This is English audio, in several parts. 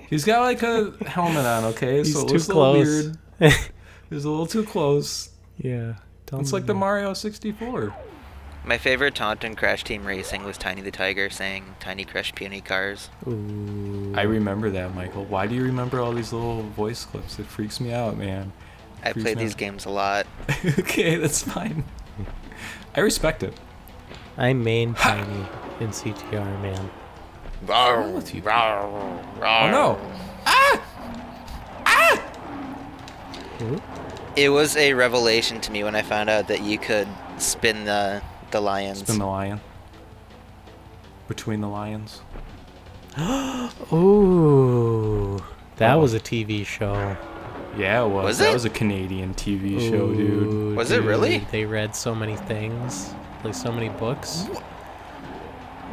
He's got like a helmet on, okay? He's so it too looks a little close. weird. He's a little too close. Yeah. It's like the Mario 64. My favorite taunt in Crash Team Racing was Tiny the Tiger saying, "Tiny crush puny cars." Ooh. I remember that, Michael. Why do you remember all these little voice clips? It freaks me out, man. I play these games a lot. Okay, that's fine. I respect it. I main Tiny in CTR, man. Oh no! Ooh. It was a revelation to me when I found out that you could spin the lions. Spin the lion. Between the lions. Ooh. That was a TV show. Yeah, it was. Was That it? was a Canadian TV show, dude. Ooh, Was it really? They read so many things. Like so many books.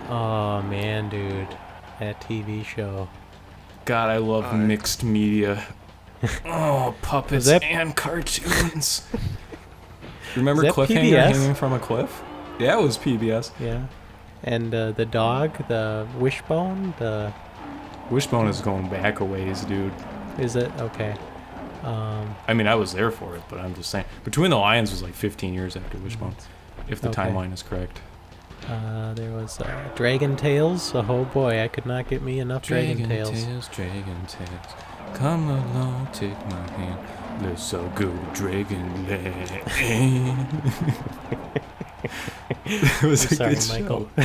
Oh, man, dude. That TV show. God, I love mixed media. Oh, puppets and cartoons. Remember Is that Cliffhanger PBS? hanging from a cliff? Yeah, it was PBS. Yeah. And the dog, the Wishbone, the... Wishbone is going back a ways, dude. Is it? Okay. I mean, I was there for it, but I'm just saying. Between the Lions was like 15 years after Wishbone, if the Okay. timeline is correct. There was Dragon Tales. Oh boy, I could not get me enough Dragon Tales. Dragon Tales. Come along, take my hand. Let's all go to Dragon Land. It was a Sorry, good Michael. show.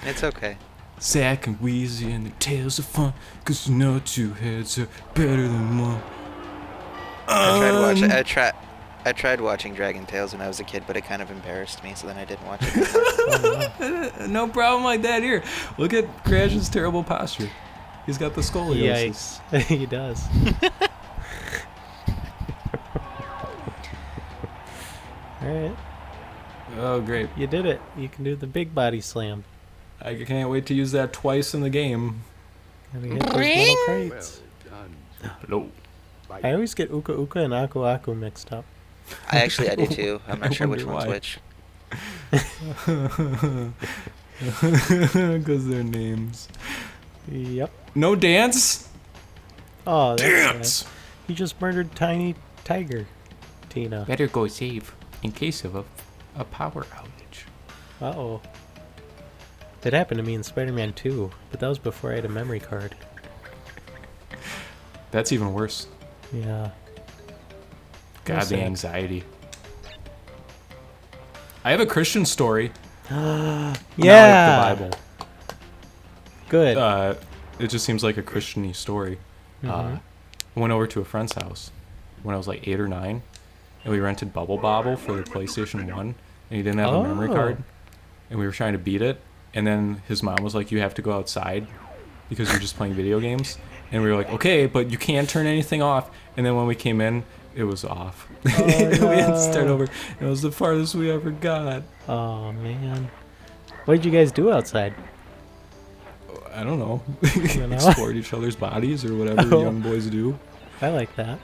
It's okay. Zack and Wheezy and the tales of fun, 'cause you know two heads are better than one. I tried watching Dragon Tales when I was a kid, but it kind of embarrassed me, so then I didn't watch it. No problem like that here. Look at Crash's terrible posture. He's got the scoliosis. Yikes. He does. Alright. Oh, great. You did it. You can do the big body slam. I can't wait to use that twice in the game. Gotta hit those metal crates. Hello. I always get Uka Uka and Aku Aku mixed up. I do too. I'm not I sure which wonder one's why. which. Because they're names. Yep. No dance? Oh, that's Dance! sad. He just murdered Tiny Tiger. Tina. Better go save in case of a power outage. Uh-oh. That happened to me in Spider-Man 2, but that was before I had a memory card. That's even worse. Yeah. God, the sad. anxiety. I have a Christian story. Yeah. Not like the Bible. Good. It just seems like a Christian-y story. I went over to a friend's house when I was like 8 or 9, and we rented Bubble Bobble for the PlayStation 1, and he didn't have a memory card, and we were trying to beat it, and then his mom was like, you have to go outside because you're just playing video games, and we were like, okay, but you can't turn anything off, and then when we came in, it was off. Oh, We had to no. start over. It was the farthest we ever got. Oh, man. What did you guys do outside? I don't know. You know? Explored each other's bodies or whatever Oh. young boys do. I like that.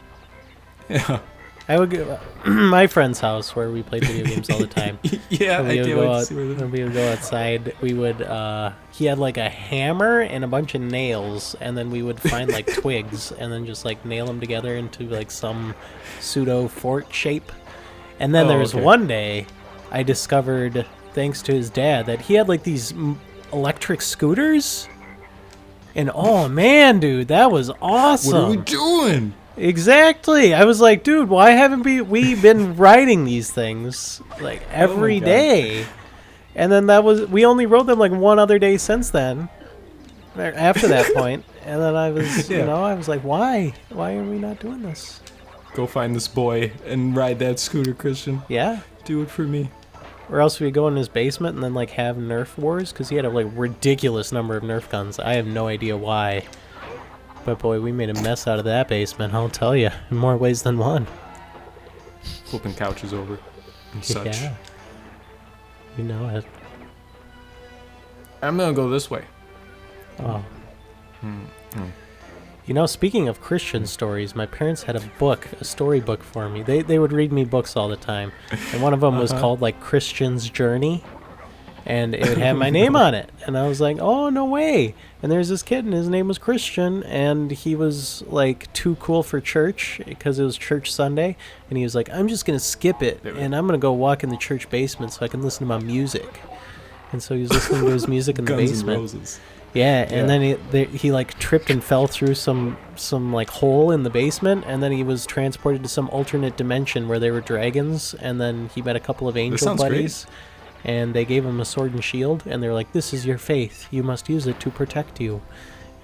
Yeah. I would go my friend's house where we played video games all the time. Yeah, When I we would can't go wait to out, see where this when we would go outside, we would he had like a hammer and a bunch of nails, and then we would find like twigs and then just like nail them together into like some pseudo fort shape. And then Oh, there was okay. one day I discovered, thanks to his dad, that he had like these electric scooters. And oh man, dude, that was awesome. What are we doing? Exactly. I was like, dude, why haven't we been riding these things like every God. day? And then we only rode them like one other day since then. After that point, and then I was, Yeah. I was like, why? Why are we not doing this? Go find this boy and ride that scooter, Christian. Yeah. Do it for me. Or else we go in his basement and then like have Nerf wars because he had a like ridiculous number of Nerf guns. I have no idea why. But boy, we made a mess out of that basement, I'll tell you, in more ways than one. Flipping couches over and such. Yeah. You know it. I'm gonna go this way. Oh. You know, speaking of Christian stories, my parents had a storybook for me. They would read me books all the time. And one of them was called like Christian's Journey. and it would have my name on it. And I was like, oh, no way. And there's this kid, and his name was Christian, and he was, like, too cool for church because it was church Sunday. And he was like, I'm just going to skip it, and I'm going to go walk in the church basement so I can listen to my music. And so he was listening to his music in the Guns basement. N' Roses. Yeah, and then he like tripped and fell through some like hole in the basement, and then he was transported to some alternate dimension where there were dragons, and then he met a couple of angel buddies, and they gave him a sword and shield, and they were like, "This is your faith. You must use it to protect you."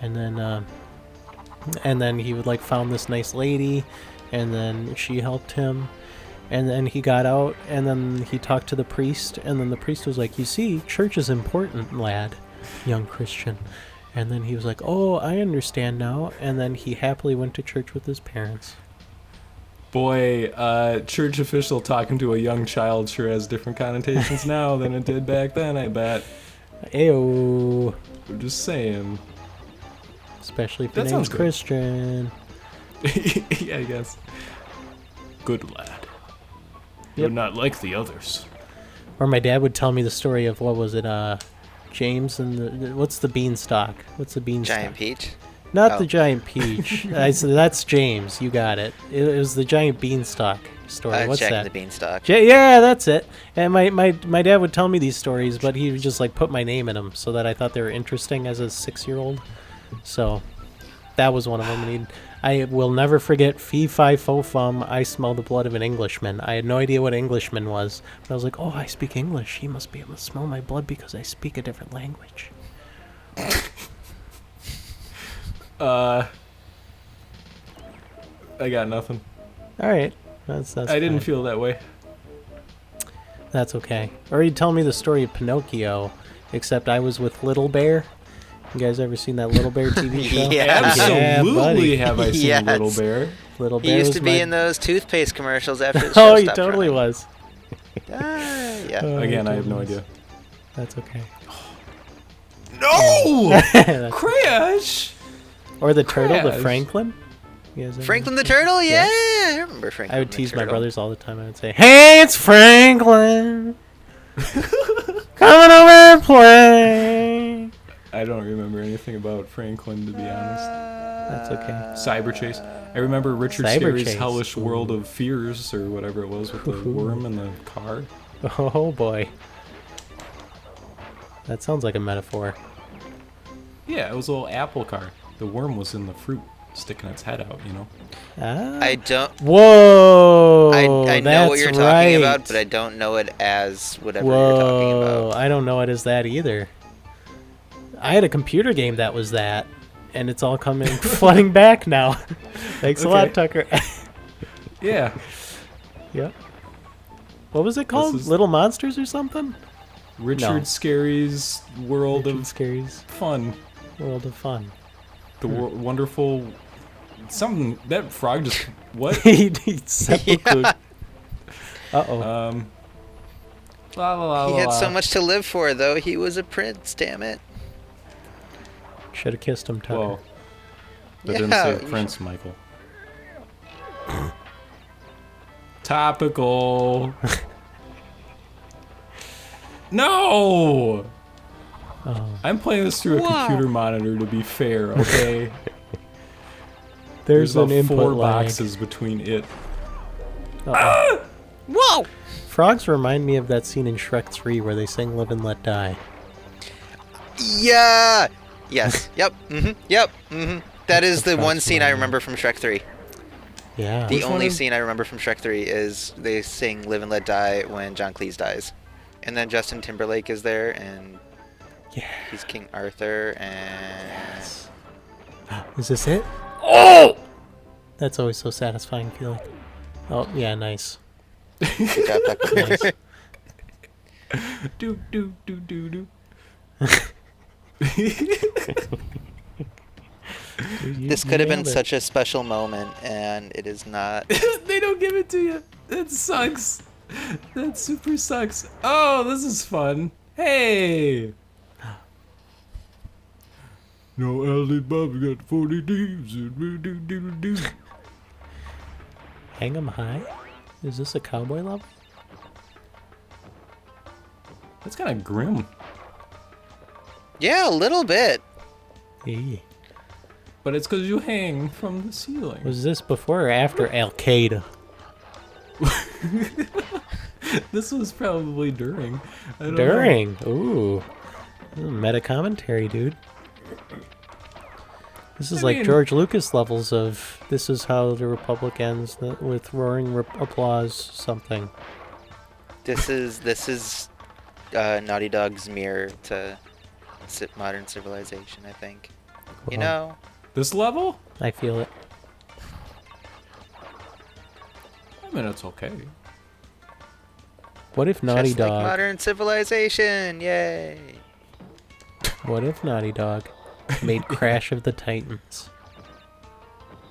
And then he would like found this nice lady, and then she helped him. And then he got out, and then he talked to the priest, and then the priest was like, "You see, church is important, lad, young Christian." And then he was like, "Oh, I understand now." And then he happily went to church with his parents. Boy, church official talking to a young child sure has different connotations now than it did back then, I bet. Ayo. I'm just saying. Especially if your name's Christian. Yeah, I guess. Good lad. You're not like the others. Or my dad would tell me the story of, what was it, James and what's the beanstalk? What's the beanstalk? Giant peach? Not the giant peach. I said, that's James. You got it. It was the giant beanstalk story. What's Jack that? and the Beanstalk. Yeah, that's it. And my dad would tell me these stories, but he would just like put my name in them so that I thought they were interesting as a 6-year-old. So that was one of them. And I will never forget fee fi fo fum, I smell the blood of an Englishman. I had no idea what Englishman was, but I was like, oh, I speak English. He must be able to smell my blood because I speak a different language. I got nothing. All right. That's I didn't fine. feel that way. That's okay. Or he'd tell me the story of Pinocchio, except I was with Little Bear. You guys ever seen that Little Bear TV show? Yes. Absolutely Yeah, have I seen Yes. Little Bear. Little He Bear used was to be my- in those toothpaste commercials after the show Oh, he stopped totally running. was. Yeah. Oh, Again, I have no totally was. idea. That's okay. No! That's- Crash! or the turtle, the Crash. Franklin. You guys ever- Franklin the Turtle? Yeah, I remember Franklin I would the tease my Turtle. brothers all the time. I would say, "Hey, it's Franklin. Coming over and play." I don't remember anything about Franklin, to be honest. That's okay. Cyber Chase. I remember Richard Cyber Scarry's Chase. Hellish Ooh. World of Fears, or whatever it was, with the Ooh. worm and the car. Oh boy. That sounds like a metaphor. Yeah, it was a little apple car. The worm was in the fruit, sticking its head out, you know? Ah. I don't. Whoa. I know what that's you're talking right. about, but I don't know it as whatever you're talking Whoa, about. I don't know it as that either. I had a computer game that was that, and it's all coming flooding back now. Thanks a lot, Okay. Tucker. Yeah. Yep. What was it called? is- Little Monsters or something? Richard No. Scarry's World Richard of Scary's Fun. World of Fun. The wonderful... Something... That frog just... What? He seppuku. Yeah. Uh-oh. La la la He la. had so much to live for, though. He was a prince, damn it. Should have kissed him, Tucker. Whoa. That Yeah, didn't say you Prince, Michael. Topical. No! Oh. I'm playing this through a Wow. computer monitor, to be fair, okay? There's an about input 4 lag. boxes between it. Uh-oh. Whoa! Frogs remind me of that scene in Shrek 3 where they sing Live and Let Die. Yeah! Yes. Yep. Yep. That is the Frogs one scene I remind me. remember from Shrek 3. Yeah. The Which one only is- scene I remember from Shrek 3 is they sing Live and Let Die when John Cleese dies. And then Justin Timberlake is there, and Yeah. he's King Arthur, and... Is this it? Oh! That's always so satisfying feeling. Oh, yeah, nice. Good job, Tucker. Nice. Do, do, do, do, do. This could have been Nailed it. such a special moment, and it is not. They don't give it to you. That sucks. That super sucks. Oh, this is fun. Hey. No, Alibaba got 40 thieves. Do. Hang 'em high? Is this a cowboy level? That's kind of grim. Yeah, a little bit. Hey. But it's because you hang from the ceiling. Was this before or after Al Qaeda? This was probably during. I don't know. During. Ooh. Meta commentary, dude. This is like mean- George Lucas levels of this is how the Republic ends with roaring applause something. This is Naughty Dog's mirror to modern civilization, I think. You Wow. know? This level? I feel it. I mean, it's okay. What if Naughty Just Dog? like modern civilization, yay! What if Naughty Dog made Crash of the Titans?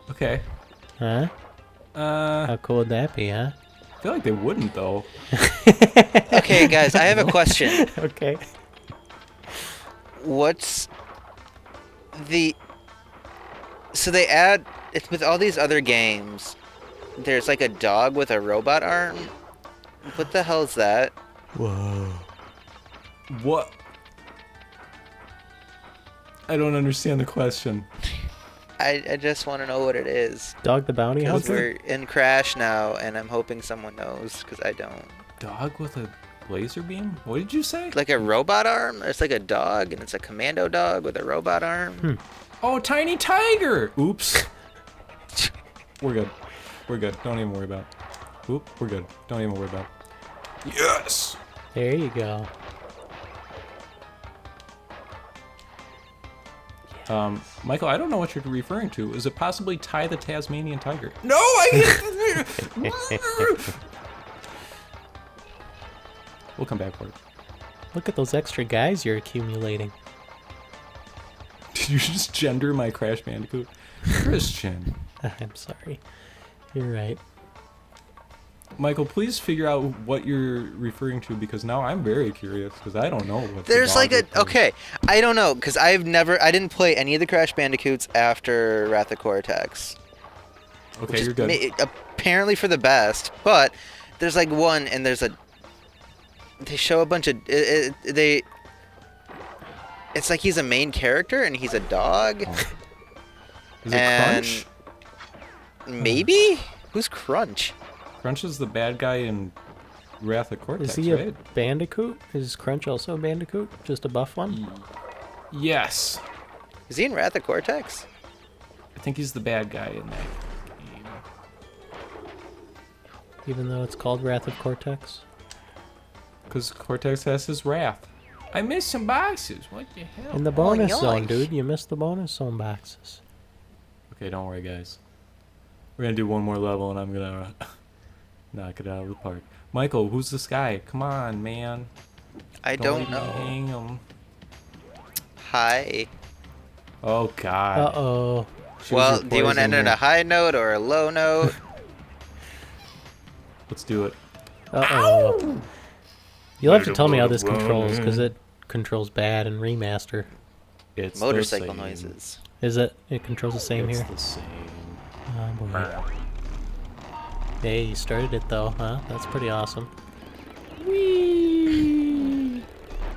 Okay. Huh? How cool would that be, huh? I feel like they wouldn't, though. Okay, guys, I have a question. Okay. What's the... So they add... It's with all these other games, there's like a dog with a robot arm. What the hell is that? Whoa. What? I don't understand the question. I just want to know what it is. Dog the Bounty Because Hunter? we're in Crash now, and I'm hoping someone knows, because I don't. Dog with a laser beam? What did you say? Like a robot arm? It's like a dog, and it's a commando dog with a robot arm. Oh, tiny tiger! Oops. We're good. We're good. Don't even worry about it. Oop, we're good. Don't even worry about it. Yes! There you go. Michael, I don't know what you're referring to. Is it possibly Ty the Tasmanian Tiger? No, I can't. We'll come back for it. Look at those extra guys you're accumulating. Did you just gender my Crash Bandicoot? Christian. I'm sorry. You're right. Michael, please figure out what you're referring to because now I'm very curious because I don't know what. There's like a... a Okay, I don't know, because I didn't play any of the Crash Bandicoots after Wrath of Cortex. Okay, Which is you're good. apparently for the best, but there's like one, and there's a... They show a bunch of... It's like he's a main character, and he's a dog. Is it and Crunch? Maybe? Who's Crunch? Crunch is the bad guy in Wrath of Cortex, Is he a right? bandicoot? Is Crunch also a bandicoot? Just a buff one? Yes. Is he in Wrath of Cortex? I think he's the bad guy in that game. Even though it's called Wrath of Cortex? Because Cortex has his wrath. I missed some boxes. What the hell? In the bonus zone, yoink. dude. You missed the bonus zone boxes. Okay, don't worry, guys. We're going to do one more level, and I'm going to knock it out of the park. Michael, who's this guy? Come on, man. I Don't don't know. hang him. Hi. Oh, God. Uh-oh. Choose Well, your do you want to poison end on here. a high note or a low note? Let's do it. Uh-oh. You'll have to Like a tell me how load this of controls, because running. it controls bad in remaster. It's the Motorcycle same. noises. Is it? It controls the same It's here? the same. Oh, boy. Hey, you started it, though, huh? That's pretty awesome. Whee!